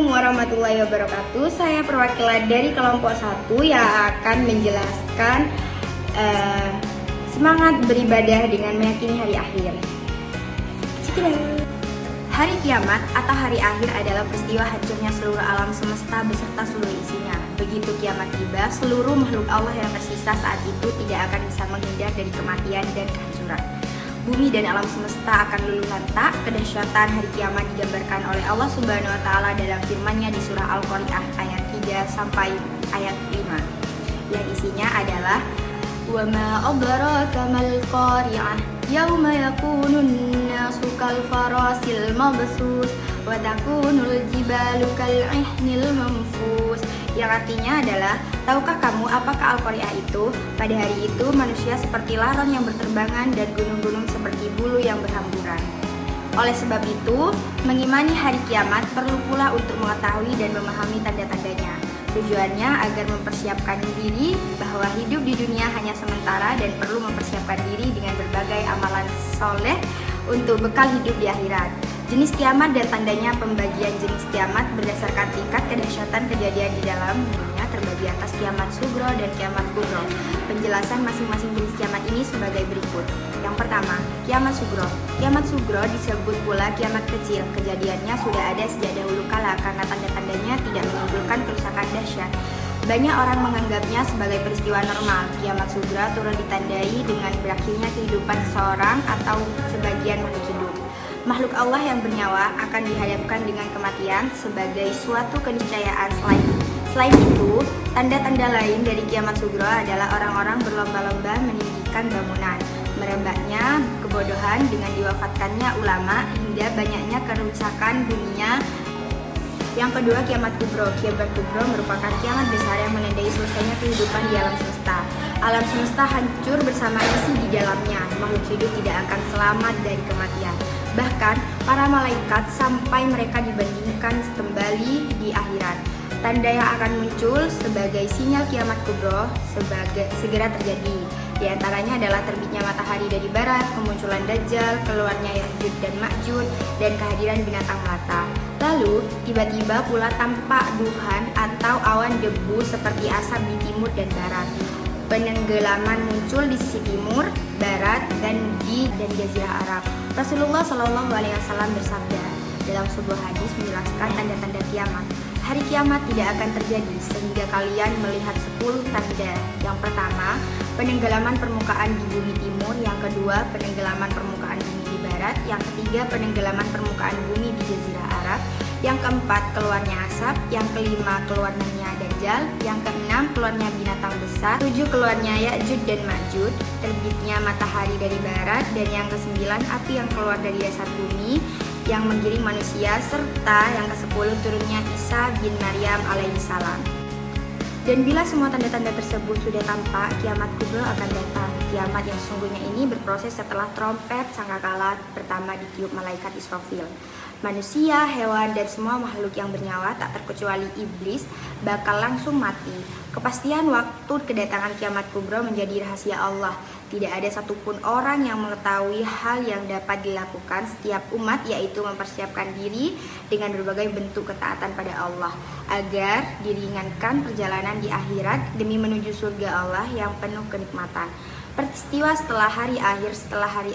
Assalamualaikum warahmatullahi wabarakatuh. Saya perwakilan dari kelompok 1 yang akan menjelaskan semangat beribadah dengan meyakini hari akhir. Hari kiamat atau hari akhir adalah peristiwa hancurnya seluruh alam semesta beserta seluruh isinya. Begitu kiamat tiba, seluruh makhluk Allah yang tersisa saat itu tidak akan bisa menghindar dari kematian dan kehancuran. Bumi dan alam semesta akan luluh lantak. Kedahsyatan hari kiamat digambarkan oleh Allah Subhanahu wa taala dalam firman-Nya di surah Al-Qari'ah ayat 3 sampai ayat 5. Yang isinya adalah wa ma adraka mal qari'ah yauma yakunun nasu kal farasil mabsus wa takunul jibalu kal ihnil manfus. Yang artinya adalah, tahukah kamu apakah Al-Qari'ah itu? Pada hari itu manusia seperti laron yang berterbangan dan gunung-gunung seperti bulu yang berhamburan. Oleh sebab itu, mengimani hari kiamat perlu pula untuk mengetahui dan memahami tanda-tandanya. Tujuannya agar mempersiapkan diri bahwa hidup di dunia hanya sementara dan perlu mempersiapkan diri dengan berbagai amalan soleh untuk bekal hidup di akhirat. Jenis kiamat dan tandanya. Pembagian jenis kiamat berdasarkan tingkat kedahsyatan kejadian di dalam dunia terbagi atas kiamat sugro dan kiamat kubro. Penjelasan masing-masing jenis kiamat ini sebagai berikut. Yang pertama, kiamat sugro. Kiamat sugro disebut pula kiamat kecil. Kejadiannya sudah ada sejak dahulu kala karena tanda-tandanya tidak menimbulkan kerusakan dahsyat. Banyak orang menganggapnya sebagai peristiwa normal. Kiamat sugro turut ditandai dengan berakhirnya kehidupan seseorang atau sebagian makhluk hidup. Makhluk Allah yang bernyawa akan dihadapkan dengan kematian sebagai suatu keniscayaan. Selain itu, tanda-tanda lain dari kiamat sugro adalah orang-orang berlomba-lomba meninggikan bangunan, merebaknya kebodohan dengan diwafatkannya ulama, hingga banyaknya kerusakan dunia. Yang kedua, kiamat kubro. Kiamat kubro merupakan kiamat besar yang menandai selesainya kehidupan di alam semesta. Alam semesta hancur bersama isi di dalamnya. Makhluk hidup tidak akan selamat dari kematian. Bahkan para malaikat sampai mereka dibandingkan kembali di akhirat. Tanda yang akan muncul sebagai sinyal kiamat kubro segera terjadi. Di antaranya adalah terbitnya matahari dari barat, kemunculan Dajjal, keluarnya Ya'juj dan Ma'juj, dan kehadiran binatang melata. Lalu, tiba-tiba pula tampak duhan atau awan debu seperti asap di timur dan barat. Penenggelaman muncul di sisi timur, barat, dan Jazirah Arab. Rasulullah Shallallahu Alaihi Wasallam bersabda dalam sebuah hadis menjelaskan tanda-tanda kiamat. Hari kiamat tidak akan terjadi sehingga kalian melihat 10 tanda. Yang pertama, penenggelaman permukaan di bumi timur. Yang kedua, penenggelaman permukaan bumi di barat. Yang ketiga, penenggelaman permukaan bumi di Jazirah Arab. Yang keempat, keluarnya asap. Yang kelima, keluarnya Dajjal. Yang keenam, keluarnya binatang besar. 7, keluarnya Ya'juj dan Ma'juj. Terbitnya matahari dari barat. Dan yang kesembilan, api yang keluar dari dasar bumi yang menggiring manusia, serta yang ke-10 turunnya Isa bin Maryam alaihissalam. Dan bila semua tanda-tanda tersebut sudah tampak, kiamat kubro akan datang. Kiamat yang sesungguhnya ini berproses setelah trompet sangkakala pertama ditiup malaikat Israfil. Manusia, hewan, dan semua makhluk yang bernyawa tak terkecuali iblis bakal langsung mati. Kepastian waktu kedatangan kiamat kubro menjadi rahasia Allah. Tidak ada satupun orang yang mengetahui hal yang dapat dilakukan setiap umat, yaitu mempersiapkan diri dengan berbagai bentuk ketaatan pada Allah agar diringankan perjalanan di akhirat demi menuju surga Allah yang penuh kenikmatan. Peristiwa setelah hari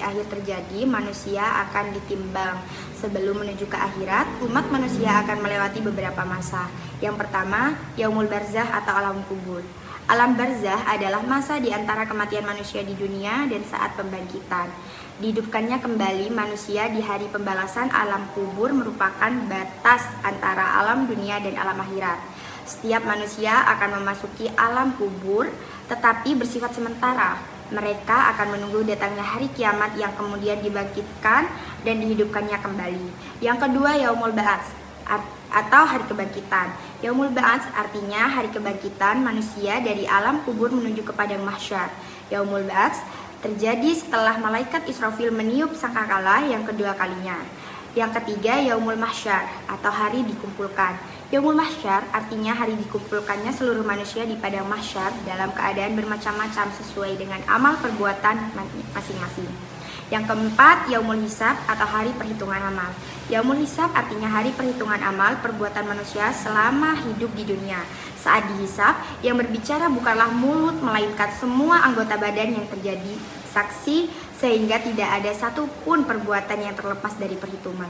akhir terjadi, manusia akan ditimbang. Sebelum menuju ke akhirat, umat manusia akan melewati beberapa masa. Yang pertama, Yaumul Barzah atau alam kubur. Alam barzah adalah masa di antara kematian manusia di dunia dan saat pembangkitan. Dihidupkannya kembali manusia di hari pembalasan. Alam kubur merupakan batas antara alam dunia dan alam akhirat. Setiap manusia akan memasuki alam kubur, tetapi bersifat sementara. Mereka akan menunggu datangnya hari kiamat yang kemudian dibangkitkan dan dihidupkannya kembali. Yang kedua, Yaumul Ba'ats atau hari kebangkitan. Yaumul Ba'ats artinya hari kebangkitan manusia dari alam kubur menuju ke padang mahsyar. Yaumul Ba'ats terjadi setelah malaikat Israfil meniup sangkakala yang kedua kalinya. Yang ketiga, Yaumul Mahsyar atau hari dikumpulkan. Yaumul Mahsyar artinya hari dikumpulkannya seluruh manusia di padang mahsyar dalam keadaan bermacam-macam sesuai dengan amal perbuatan masing-masing. Yang keempat, yaumul hisab atau hari perhitungan amal. Yaumul hisab artinya hari perhitungan amal perbuatan manusia selama hidup di dunia. Saat dihisab, yang berbicara bukanlah mulut melainkan semua anggota badan yang terjadi saksi, sehingga tidak ada satupun perbuatan yang terlepas dari perhitungan.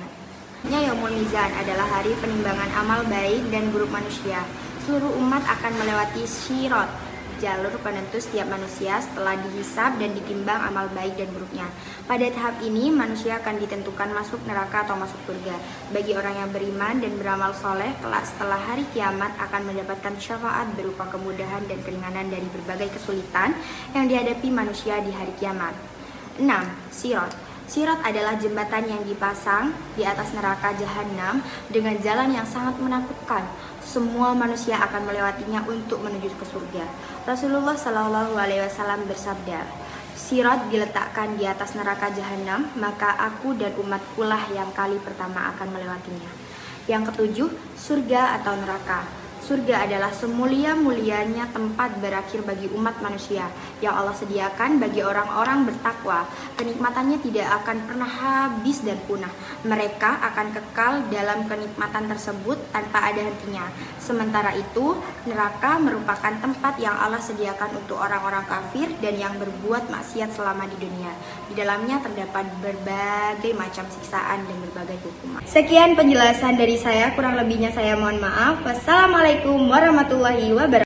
Yaumul mizan adalah hari penimbangan amal baik dan buruk manusia. Seluruh umat akan melewati sirat, jalur penentu setiap manusia setelah dihisab dan ditimbang amal baik dan buruknya. Pada tahap ini, manusia akan ditentukan masuk neraka atau masuk surga. Bagi orang yang beriman dan beramal soleh, kelak setelah hari kiamat akan mendapatkan syafaat berupa kemudahan dan keringanan dari berbagai kesulitan yang dihadapi manusia di hari kiamat. 6. Sirat. Sirat adalah jembatan yang dipasang di atas neraka jahanam dengan jalan yang sangat menakutkan. Semua manusia akan melewatinya untuk menuju ke surga. Rasulullah Shallallahu Alaihi Wasallam bersabda, sirat diletakkan di atas neraka jahanam, maka aku dan umatku lah yang kali pertama akan melewatinya. Yang ketujuh, surga atau neraka. Surga adalah semulia-mulianya tempat berakhir bagi umat manusia yang Allah sediakan bagi orang-orang bertakwa. Kenikmatannya tidak akan pernah habis dan punah. Mereka akan kekal dalam kenikmatan tersebut tanpa ada hentinya. Sementara itu, neraka merupakan tempat yang Allah sediakan untuk orang-orang kafir dan yang berbuat maksiat selama di dunia. Di dalamnya terdapat berbagai macam siksaan dan berbagai hukuman. Sekian penjelasan dari saya, kurang lebihnya saya mohon maaf. Wassalamualaikum warahmatullahi wabarakatuh.